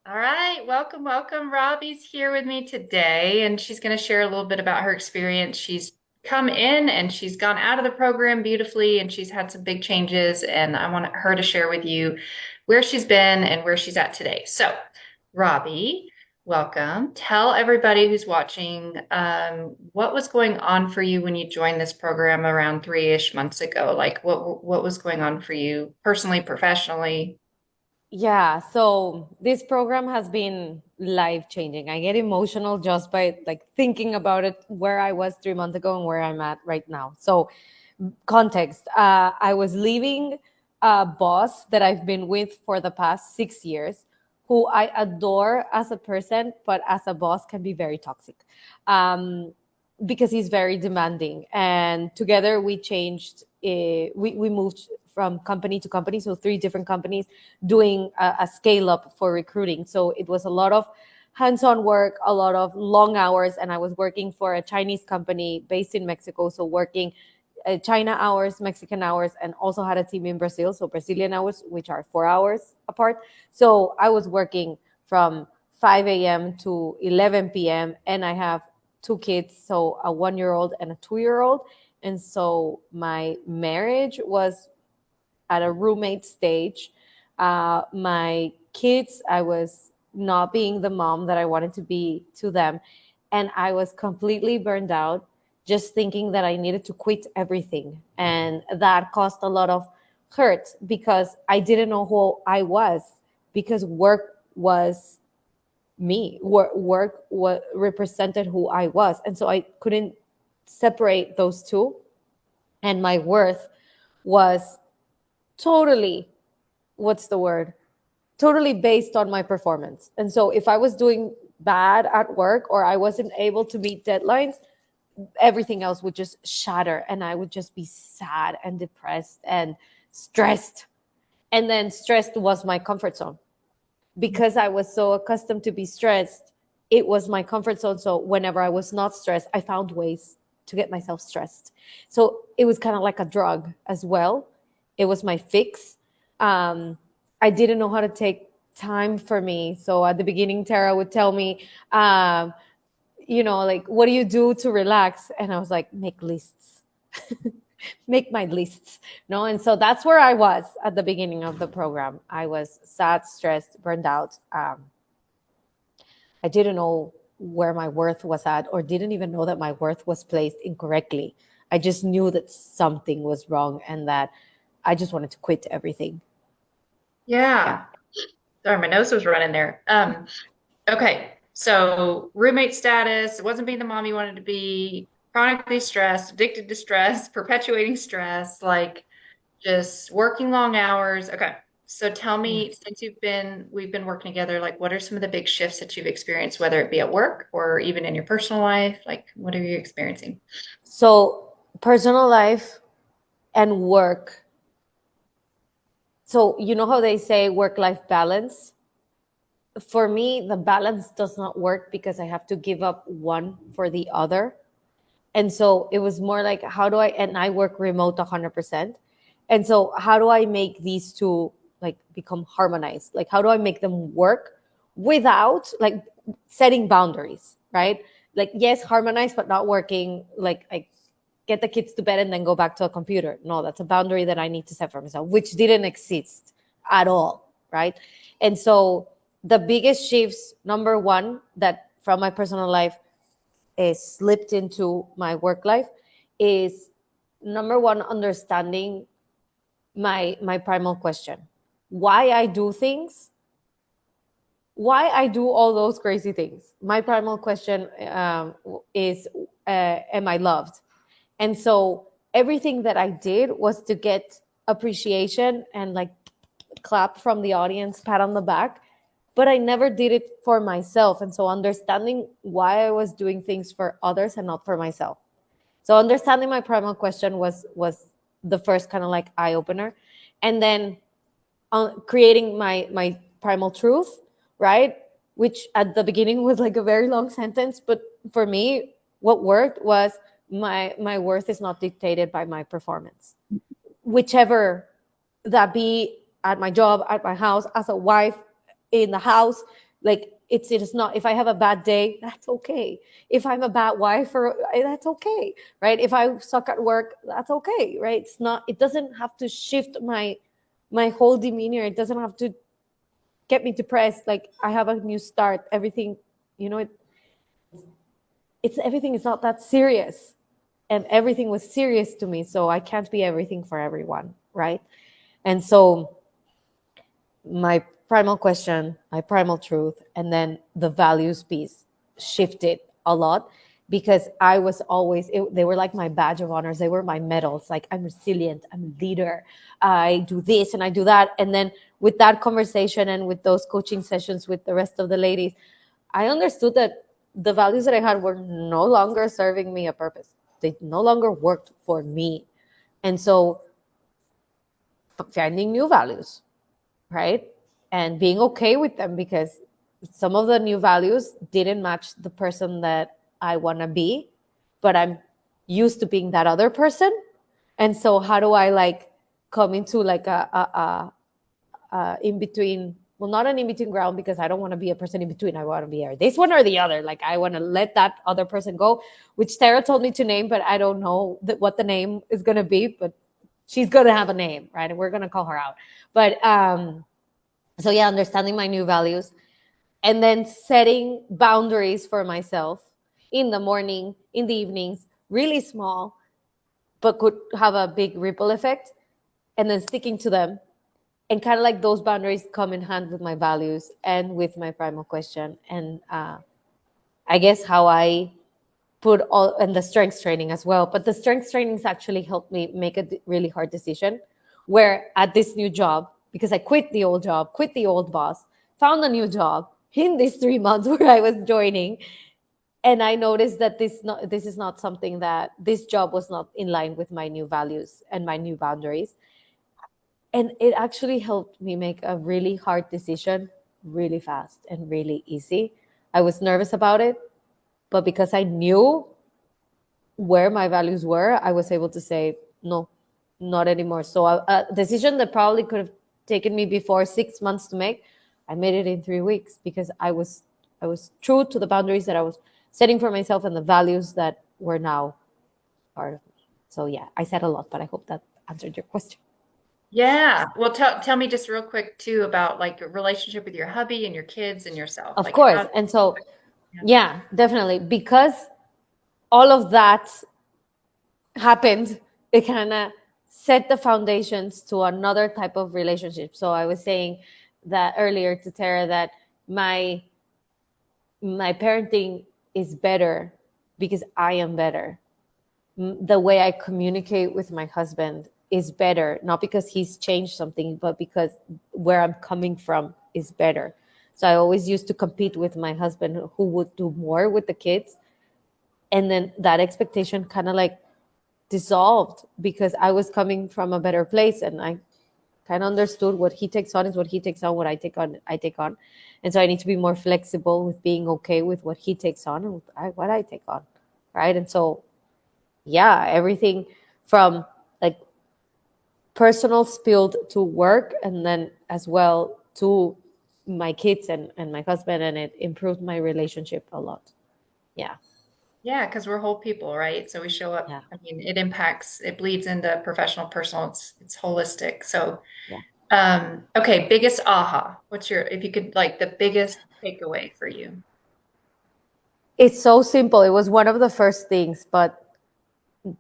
All right, welcome, welcome. Robbie's here with me today, and she's going to share a little bit about her experience. She's come in and she's gone out of the program beautifully, and she's had some big changes. And I want her to share with you where she's been and where she's at today. So, Robbie, welcome. Tell everybody who's watching what was going on for you when you joined this program around 3-ish months ago. Like, what was going on for you personally, professionally? Yeah, so this program has been life changing. I get emotional just by thinking about it, where I was 3 months ago and where I'm at right now. So, context, I was leaving a boss that I've been with for the past 6 years, who I adore as a person, but as a boss can be very toxic. Because he's very demanding. And together we changed, we moved from company to company, so 3 different companies, doing a scale up for recruiting. So it was a lot of hands-on work, a lot of long hours, and I was working for a Chinese company based in Mexico, so working China hours, Mexican hours, and also had a team in Brazil, so Brazilian hours, which are 4 hours apart. So I was working from 5 a.m. to 11 p.m., and I have 2 kids, so a 1-year-old and a 2-year-old. And so my marriage was at a roommate stage. My kids, I was not being the mom that I wanted to be to them. And I was completely burned out, just thinking that I needed to quit everything. And that caused a lot of hurt because I didn't know who I was, because work was me. Work what represented who I was. And so I couldn't separate those two. And my worth was totally, what's the word? Totally based on my performance. And so if I was doing bad at work or I wasn't able to meet deadlines, everything else would just shatter and I would just be sad and depressed and stressed. And then stressed was my comfort zone because I was so accustomed to be stressed. It was my comfort zone. So whenever I was not stressed, I found ways to get myself stressed. So it was kind of like a drug as well. It was my fix. I didn't know how to take time for me. So at the beginning, Tara would tell me, like, what do you do to relax? And I was like, make lists, make my lists. No, and so that's where I was at the beginning of the program. I was sad, stressed, burned out. I didn't know where my worth was at, or didn't even know that my worth was placed incorrectly. I just knew that something was wrong and that I just wanted to quit everything. Yeah. Yeah. Sorry, my nose was running there. Okay. So roommate status, it wasn't being the mom you wanted to be, chronically stressed, addicted to stress, perpetuating stress, like just working long hours. Okay. So tell Yeah. me, since we've been working together, like what are some of the big shifts that you've experienced, whether it be at work or even in your personal life? Like what are you experiencing? So personal life and work. So you know how they say work-life balance? For me, the balance does not work because I have to give up one for the other. And so it was more like, and I work remote 100%. And so how do I make these two like become harmonized? Like, how do I make them work without like setting boundaries, right? Like, yes, harmonize, but not working. Like, I get the kids to bed and then go back to a computer. No, that's a boundary that I need to set for myself, which didn't exist at all, right? And so the biggest shifts, number one, that from my personal life is slipped into my work life, is number one, understanding my primal question, why I do things, why I do all those crazy things. My primal question is, am I loved? And so everything that I did was to get appreciation and like clap from the audience, pat on the back, but I never did it for myself. And so understanding why I was doing things for others and not for myself. So understanding my primal question was the first kind of like eye opener, and then creating my primal truth, right? Which at the beginning was like a very long sentence, but for me, what worked was my worth is not dictated by my performance, whichever that be, at my job, at my house, as a wife, in the house, Like it is not, if I have a bad day, that's okay. If I'm a bad wife, or that's okay, right? If I suck at work, that's okay, right? It's not, it doesn't have to shift my whole demeanor. It doesn't have to get me depressed. Like I have a new start. Everything, you know, it's everything is not that serious. And everything was serious to me. So I can't be everything for everyone, right? And so my primal question, my primal truth, and then the values piece shifted a lot because I was always, they were like my badge of honors. They were my medals. Like I'm resilient, I'm a leader, I do this and I do that. And then with that conversation and with those coaching sessions with the rest of the ladies, I understood that the values that I had were no longer serving me a purpose. They no longer worked for me. And so finding new values, right? And being okay with them, because some of the new values didn't match the person that I want to be, but I'm used to being that other person. And so how do I like come into like a in between, well, not an in between ground, because I don't want to be a person in between. I want to be this one or the other. Like I want to let that other person go, which Tara told me to name, but I don't know what the name is going to be, but she's going to have a name, right? And we're going to call her out. But so yeah, understanding my new values and then setting boundaries for myself in the morning, in the evenings, really small, but could have a big ripple effect, and then sticking to them. And kind of like those boundaries come in hand with my values and with my primal question. And I guess how I put all, and the strengths training as well. But the strengths trainings actually helped me make a really hard decision where at this new job, because I quit the old job, quit the old boss, found a new job in these 3 months where I was joining. And I noticed that this is not something that, this job was not in line with my new values and my new boundaries. And it actually helped me make a really hard decision really fast and really easy. I was nervous about it, but because I knew where my values were, I was able to say, no, not anymore. So a decision that probably could have taken me before 6 months to make, I made it in 3 weeks because I was true to the boundaries that I was setting for myself and the values that were now part of me. So yeah, I said a lot, but I hope that answered your question. Yeah. Well, tell me just real quick too about like your relationship with your hubby and your kids and yourself. Of Like course. how, And so, yeah, definitely. Because all of that happened, it kind of set the foundations to another type of relationship. So I was saying that earlier to Tara that my parenting is better because I am better. The way I communicate with my husband is better, not because he's changed something, but because where I'm coming from is better. So I always used to compete with my husband who would do more with the kids. And then that expectation kind of like dissolved because I was coming from a better place, and I kind of understood what he takes on is what he takes on, what I take on, I take on. And so I need to be more flexible with being okay with what he takes on and what I take on. Right. And so, yeah, everything from like personal spilled to work, and then as well to my kids and my husband, and it improved my relationship a lot. Yeah. yeah, because we're whole people, right? So we show up, Yeah. I mean, it impacts, it bleeds into professional, personal, it's holistic. So, Yeah. okay, biggest aha. What's your, if you could like the biggest takeaway for you? It's so simple. It was one of the first things, but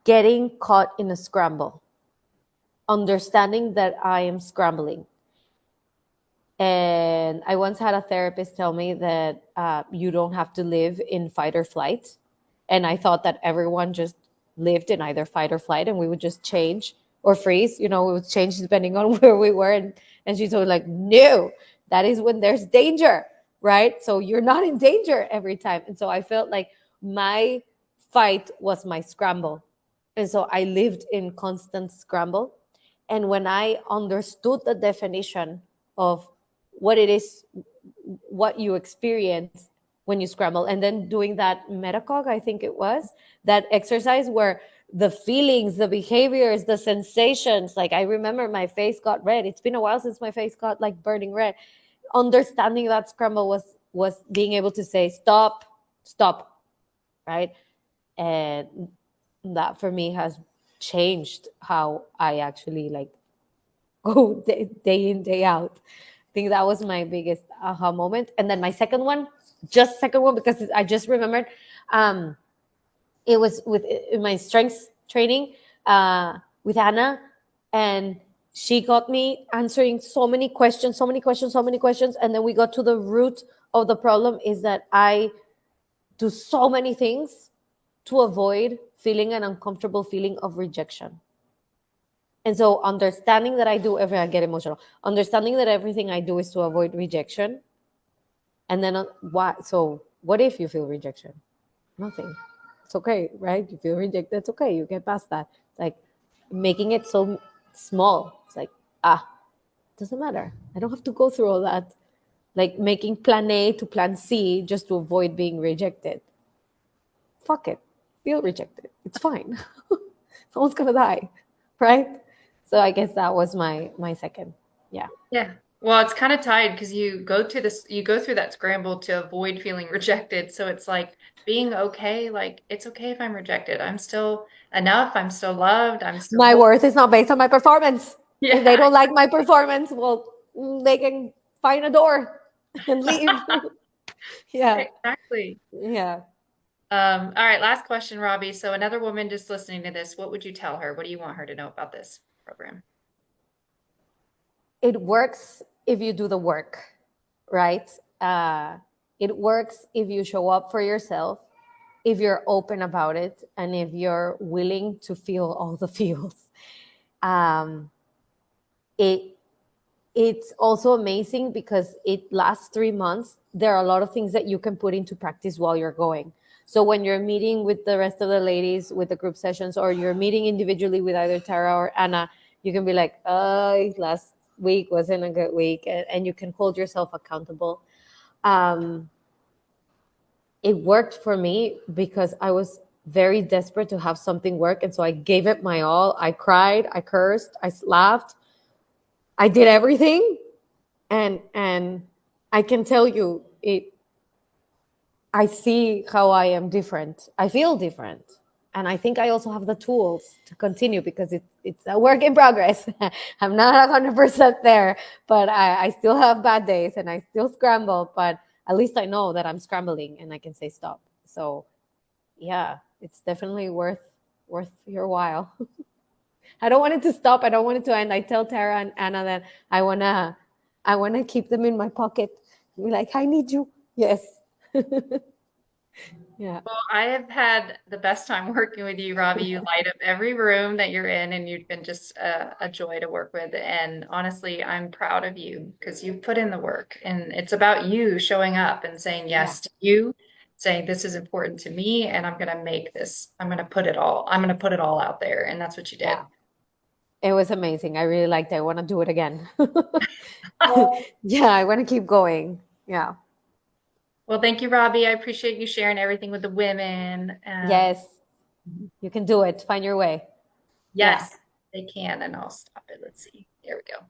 getting caught in a scramble, understanding that I am scrambling. And I once had a therapist tell me that you don't have to live in fight or flight. And I thought that everyone just lived in either fight or flight, and we would just change or freeze. You know, we would change depending on where we were. And she told me, like, no, that is when there's danger, right? So you're not in danger every time. And so I felt like my fight was my scramble. And so I lived in constant scramble. And when I understood the definition of what it is, what you experience when you scramble, and then doing that metacog, I think it was that exercise where the feelings, the behaviors, the sensations, like I remember my face got red. It's been a while since my face got like burning red. Understanding that scramble was was being able to say stop, stop, right? And that for me has changed how I actually like go day in, day out. I think that was my biggest aha moment. And then my second one, just second one, because I just remembered, um, it was with in my strengths training with Anna, and she got me answering so many questions, so many questions, so many questions, and then we got to the root of the problem is that I do so many things to avoid feeling an uncomfortable feeling of rejection. And so understanding that I get emotional, understanding that everything I do is to avoid rejection. And then what if you feel rejection? Nothing. It's okay, right? You feel rejected, it's okay. You get past that. It's like making it so small. It's like, it doesn't matter. I don't have to go through all that. Like making plan A to plan C just to avoid being rejected. Fuck it. Feel rejected. It's fine. Someone's gonna die, right? So I guess that was my second. Yeah. Yeah. Well, it's kind of tied because you go through that scramble to avoid feeling rejected. So it's like being okay, like it's okay if I'm rejected. I'm still enough. I'm still loved. I'm still My whole. worth is not based on my performance. If they Yeah. don't like my performance, well, they can find a door and leave. Yeah. Exactly. Yeah. All right, last question, Robbie. So another woman just listening to this, what would you tell her? What do you want her to know about this program? It works if you do the work, right? It works if you show up for yourself, if you're open about it, and if you're willing to feel all the feels. Um, it it's also amazing because it lasts 3 months. There are a lot of things that you can put into practice while you're going. So when you're meeting with the rest of the ladies with the group sessions, or you're meeting individually with either Tara or Anna, you can be like, oh, last week wasn't a good week. And you can hold yourself accountable. Um, it worked for me because I was very desperate to have something work. And so I gave it my all. I cried, I cursed, I laughed, I did everything. And I can tell you it I see how I am different. I feel different. And I think I also have the tools to continue because it's a work in progress. I'm not 100% there, but I still have bad days and I still scramble, but at least I know that I'm scrambling and I can say stop. So yeah, it's definitely worth your while. I don't want it to stop. I don't want it to end. I tell Tara and Anna that I wanna keep them in my pocket. Be like, I need you. Yes. Yeah. Well, I have had the best time working with you, Robbie. You light up every room that you're in, and you've been just a joy to work with. And honestly, I'm proud of you because you've put in the work, and it's about you showing up and saying Yeah. yes to you, saying this is important to me, and I'm going to make this. I'm going to put it all out there, and that's what you did. Yeah. It was amazing. I really liked it. I want to do it again. Yeah, I want to keep going. Yeah. Well, thank you, Robbie. I appreciate you sharing everything with the women. Yes, you can do it. Find your way. Yeah. Yes, they can, and I'll stop it. Let's see. There we go.